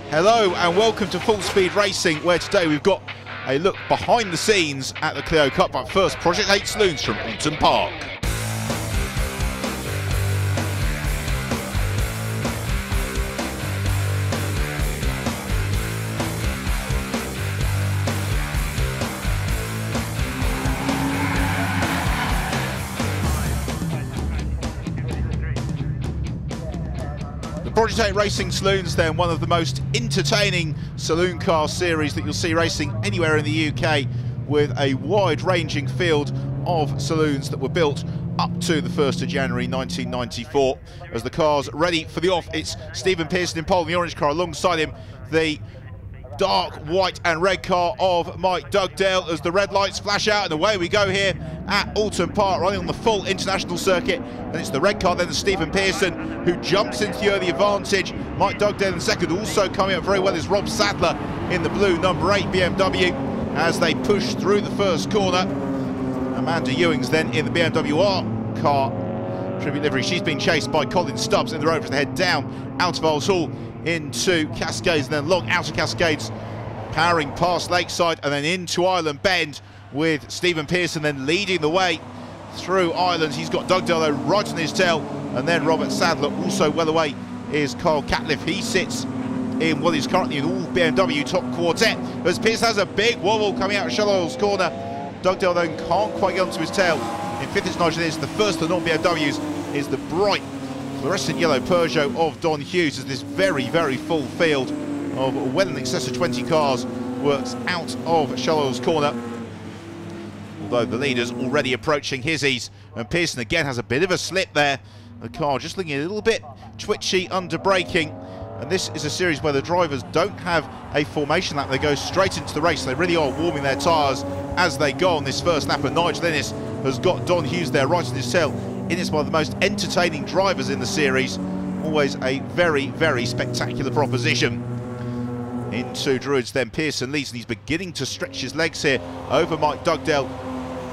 Hello and welcome to Full Speed Racing, where today we've got a look behind the scenes at the Clio Cup. But first, Project 8 Saloons from Oulton Park. Project 8 Racing Saloons, then, one of the most entertaining saloon car series that you'll see racing anywhere in the UK, with a wide-ranging field of saloons that were built up to the 1st of January 1994. As the car's ready for the off, it's Stephen Pearson in pole in the orange car. Alongside him, the dark white and red car of Mike Dugdale, as the red lights flash out, and away we go here at Oulton Park, running on the full international circuit. And it's the red car then, Stephen Pearson, who jumps into the early advantage. Mike Dugdale in second. Also coming up very well is Rob Sadler in the blue number 8 BMW as they push through the first corner. Amanda Ewings then in the BMW R car tribute livery. She's been chased by Colin Stubbs in the road as they head down out of Olds Hall into Cascades, and then long out of Cascades, powering past Lakeside and then into Island Bend, with Stephen Pearson then leading the way through Islands. He's got Dugdale though right on his tail, and then Robert Sadler. Also well away is Carl Catliffe. He sits in what is currently an all BMW top quartet, as Pearson has a big wobble coming out of Shallows corner. Dugdale then can't quite get onto his tail. In fifth is Nigel Innes. The first of the non-BMWs is the bright fluorescent yellow Peugeot of Don Hughes, as this very, very full field of well in excess of 20 cars works out of Shallows corner. Although the leader's already approaching his ease, and Pearson again has a bit of a slip there. The car just looking a little bit twitchy under braking. And this is a series where the drivers don't have a formation lap. They go straight into the race. They really are warming their tyres as they go on this first lap. And Nigel Innes has got Don Hughes there right on his tail. Innes, one of the most entertaining drivers in the series. Always a very, very spectacular proposition. Into Druids then, Pearson leads, and he's beginning to stretch his legs here over Mike Dugdale,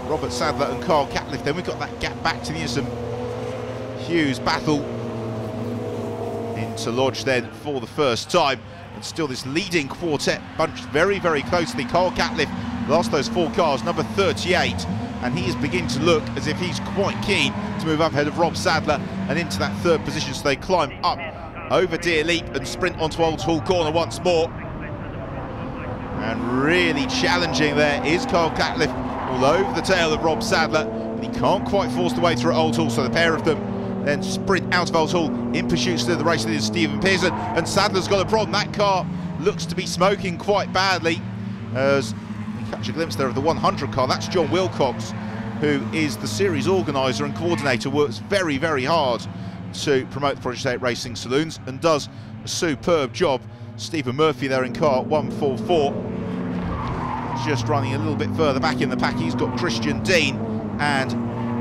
Robert Sadler and Carl Catliffe. Then we've got that gap back to the Innes Hughes battle into Lodge then for the first time. And still this leading quartet bunched very, very closely. Carl Catliffe lost those 4 cars, number 38, and he is beginning to look as if he's quite keen to move up ahead of Rob Sadler and into that 3rd position. So they climb up over Deer Leap and sprint onto Olds Hall corner once more. And really challenging there is Carl Catliffe, all over the tail of Rob Sadler, but he can't quite force the way through at Olds Hall. So the pair of them then sprint out of Olds Hall in pursuit of the race. It is Stephen Pearson, and Sadler's got a problem. That car looks to be smoking quite badly, as we catch a glimpse there of the 100 car. That's John Wilcox, who is the series organiser and coordinator, works very, very hard to promote the Project 8 Racing Saloons and does a superb job. Stephen Murphy there in car 144, just running a little bit further back in the pack. He's got Christian Dean and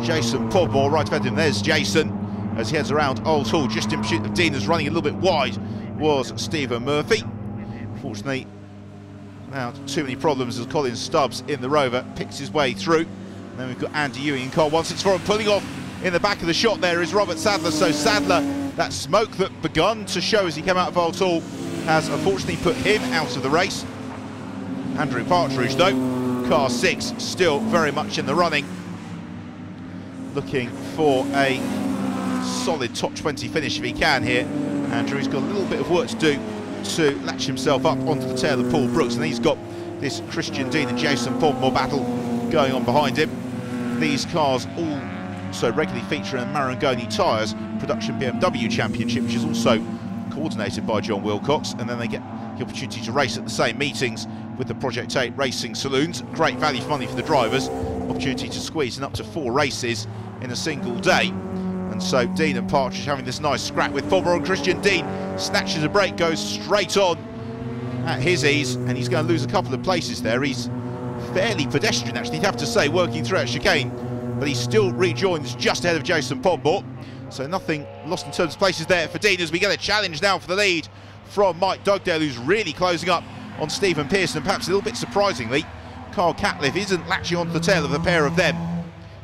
Jason Podmore right ahead of him. There's Jason as he heads around Olds Hall, just in pursuit of Dean. As running a little bit wide was Stephen Murphy. Fortunately, without too many problems, as Colin Stubbs in the Rover picks his way through. And then we've got Andy Ewing in car 164, and pulling off in the back of the shot there is Robert Sadler. So Sadler, that smoke that begun to show as he came out of Olds Hall, has unfortunately put him out of the race. Andrew Partridge though, car 6, still very much in the running, looking for a solid top 20 finish if he can here. Andrew's got a little bit of work to do to latch himself up onto the tail of Paul Brooks, and he's got this Christian Dean and Jason Podmore battle going on behind him. These cars also regularly feature in the Marangoni Tyres Production BMW Championship, which is also coordinated by John Wilcox, and then they get the opportunity to race at the same meetings with the Project 8 Racing Saloons. Great value for money for the drivers, opportunity to squeeze in up to 4 races in a single day. And so Dean and Partridge having this nice scrap with Podmore, and Christian Dean snatches a break, goes straight on at his ease, and he's going to lose a couple of places there. He's fairly pedestrian actually, you'd have to say, working through at chicane, but he still rejoins just ahead of Jason Podmore. So nothing lost in terms of places there for Dean, as we get a challenge now for the lead from Mike Dugdale, who's really closing up on Stephen Pearson. And perhaps a little bit surprisingly, Carl Catliffe isn't latching onto the tail of the pair of them.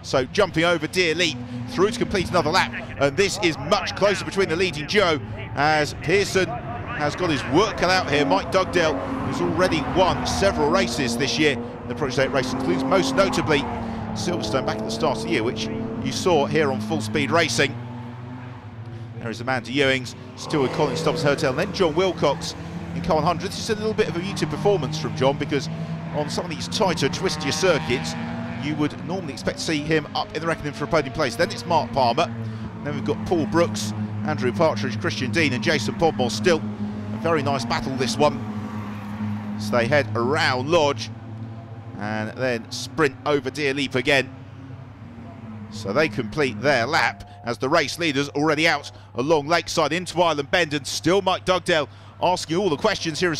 So jumping over Dear Leap through to complete another lap, and this is much closer between the leading duo as Pearson has got his work cut out here. Mike Dugdale has already won several races this year in the Project 8 Racing Saloons, most notably Silverstone back at the start of the year, which you saw here on Full Speed Racing. There is Amanda Ewings, still with Colin Stubbs Hotel, and then John Wilcox in car 100. This is a little bit of a muted performance from John, because on some of these tighter, twistier circuits, you would normally expect to see him up in the reckoning for a podium place. Then it's Mark Palmer, and then we've got Paul Brooks, Andrew Partridge, Christian Dean and Jason Podmore. Still a very nice battle, this one. So they head around Lodge and then sprint over Dear Leap again. So they complete their lap as the race leaders already out along Lakeside into Island Bend, and still Mike Dugdale asking all the questions here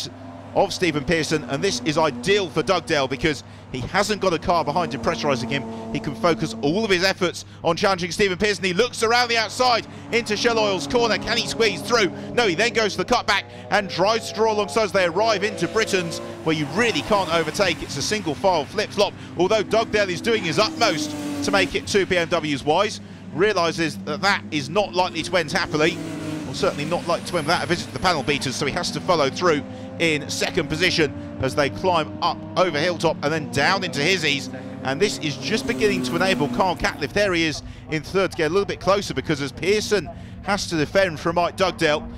of Stephen Pearson, and this is ideal for Dugdale because he hasn't got a car behind him pressurising him. He can focus all of his efforts on challenging Stephen Pearson. He looks around the outside into Shell Oil's corner. Can he squeeze through? No, he then goes to the cutback and tries to draw alongside as they arrive into Britain's, where you really can't overtake. It's a single file flip-flop, although Dugdale is doing his utmost to make it 2 BMWs wise. Realises that that is not likely to end happily, or certainly not likely to end without a visit to the panel beaters, so he has to follow through in second position as they climb up over Hilltop and then down into Hizzies. And this is just beginning to enable Carl Catliffe. There he is in third, to get a little bit closer, because as Pearson has to defend from Mike Dugdale,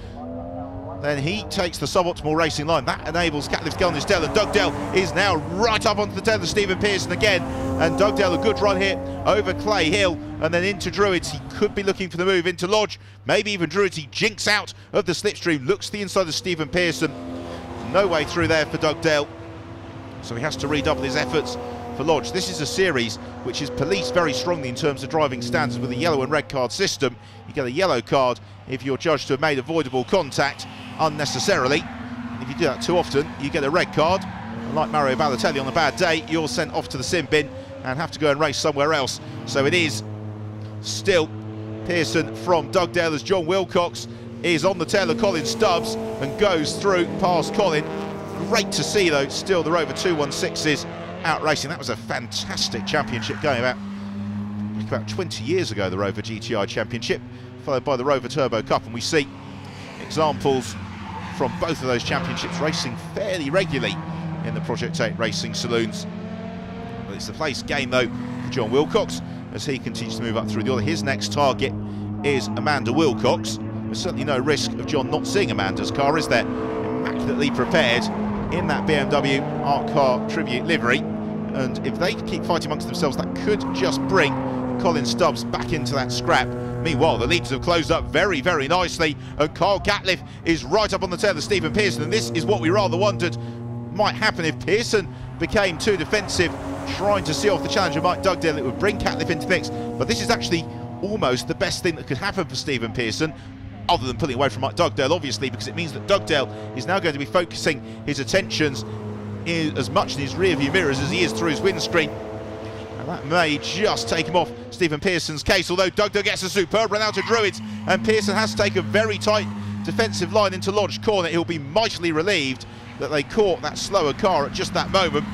then he takes the suboptimal racing line. That enables Catliffe to get on his tail, and Dugdale is now right up onto the tail of Stephen Pearson again. And Dugdale, a good run here over Clay Hill and then into Druids. He could be looking for the move into Lodge, maybe even Druids. He jinks out of the slipstream, looks to the inside of Stephen Pearson. No way through there for Dugdale, so he has to redouble his efforts for Lodge. This is a series which is policed very strongly in terms of driving standards with a yellow and red card system. You get a yellow card if you're judged to have made avoidable contact unnecessarily. If you do that too often, you get a red card. And like Mario Balotelli on a bad day, you're sent off to the sin bin and have to go and race somewhere else. So it is still Pearson from Dugdale as John Wilcox is on the tail of Colin Stubbs and goes through past Colin. Great to see, though, still the Rover 216s out racing. That was a fantastic championship going about 20 years ago, the Rover GTI Championship, followed by the Rover Turbo Cup, and we see examples from both of those championships racing fairly regularly in the Project 8 Racing Saloons. But it's the place gain, though, for John Wilcox as he continues to move up through the order. His next target is Amanda Wilcox. There's certainly no risk of John not seeing Amanda's car, is there? Immaculately prepared in that BMW Art Car Tribute livery, and if they keep fighting amongst themselves, that could just bring Colin Stubbs back into that scrap. Meanwhile, the leaders have closed up very, very nicely, and Carl Catliffe is right up on the tail of Stephen Pearson, and this is what we rather wondered might happen if Pearson became too defensive, trying to see off the challenge of Mike Dugdale. It would bring Catliffe into the mix, but this is actually almost the best thing that could happen for Stephen Pearson, other than pulling away from Mike Dugdale, obviously, because it means that Dugdale is now going to be focusing his attentions as much in his rear-view mirrors as he is through his windscreen. And that may just take him off Stephen Pearson's case, although Dugdale gets a superb run out of Druids, and Pearson has to take a very tight defensive line into Lodge Corner. He'll be mightily relieved that they caught that slower car at just that moment,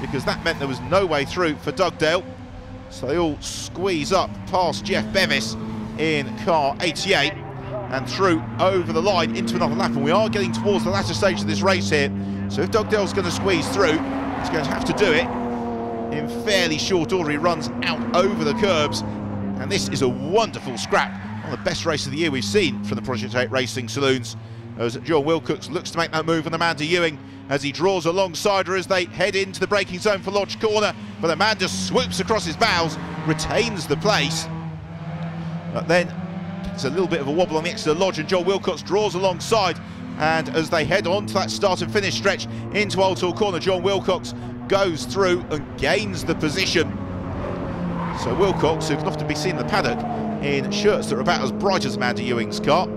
because that meant there was no way through for Dugdale. So they all squeeze up past Jeff Bevis in car 88 and through over the line into another lap, and we are getting towards the latter stage of this race here. So if Dugdale's going to squeeze through, he's going to have to do it in fairly short order. He runs out over the curbs, and this is a wonderful scrap, one of the best races of the year we've seen from the Project 8 Racing Saloons, as John Wilcox looks to make that move on Amanda Ewing as he draws alongside her as they head into the braking zone for Lodge Corner, but Amanda swoops across his bows, retains the place, but then it's a little bit of a wobble on the exit of Lodge, and John Wilcox draws alongside, and as they head on to that start and finish stretch into Old Hall Corner, John Wilcox goes through and gains the position. So Wilcox, who can often be seen in the paddock in shirts that are about as bright as Amanda Ewing's car,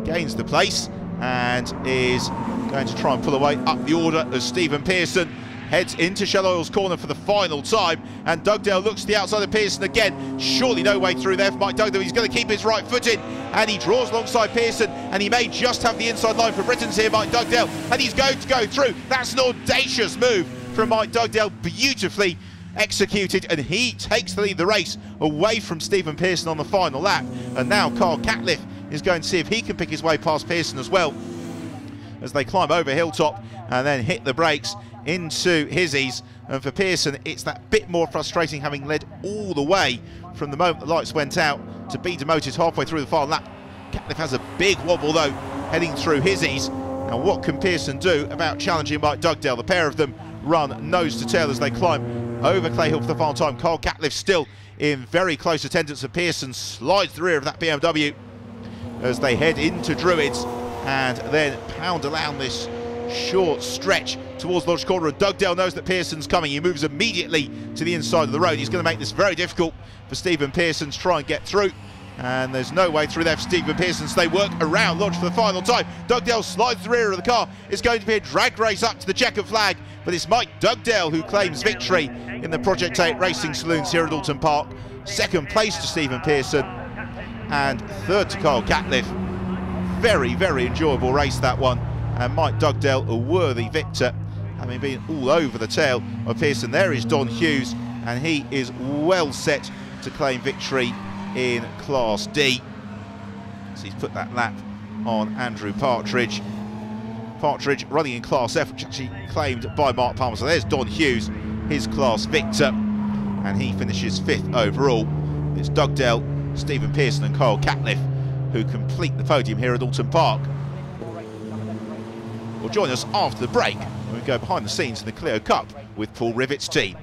gains the place and is going to try and pull away up the order as Stephen Pearson heads into Shell Oil's corner for the final time, and Dugdale looks to the outside of Pearson again. Surely no way through there for Mike Dugdale. He's going to keep his right foot in, and he draws alongside Pearson, and he may just have the inside line for Britain's here, Mike Dugdale, and he's going to go through. That's an audacious move from Mike Dugdale, beautifully executed, and he takes the lead of the race away from Stephen Pearson on the final lap. And now Kyle Catliffe is going to see if he can pick his way past Pearson as well, as they climb over Hilltop and then hit the brakes into Hizzies. And for Pearson, it's that bit more frustrating, having led all the way from the moment the lights went out to be demoted halfway through the final lap. Catliffe has a big wobble though, heading through Hizzies. Now what can Pearson do about challenging Mike Dugdale? The pair of them run nose to tail as they climb over Clay Hill for the final time. Kyle Catliffe still in very close attendance, and Pearson slides the rear of that BMW as they head into Druids and then pound around this short stretch towards Lodge Corner. And Dugdale knows that Pearson's coming. He moves immediately to the inside of the road. He's going to make this very difficult for Stephen Pearson to try and get through. And there's no way through there for Stephen Pearson, so they work around Lodge for the final time. Dugdale slides the rear of the car. It's going to be a drag race up to the checkered flag, but it's Mike Dugdale who claims victory in the Project 8 Racing Saloons here at Alton Park. Second place to Stephen Pearson and third to Kyle Catliffe. Very, very enjoyable race, that one. And Mike Dugdale, a worthy victor, having been all over the tail of Pearson. There is Don Hughes, and he is well set to claim victory in Class D. So he's put that lap on Andrew Partridge. Partridge running in Class F, which actually claimed by Mark Palmer. So there's Don Hughes, his class victor, and he finishes 5th overall. It's Dugdale, Stephen Pearson and Kyle Catliffe who complete the podium here at Alton Park. Well, join us after the break when we go behind the scenes in the Clio Cup with Paul Rivett's team.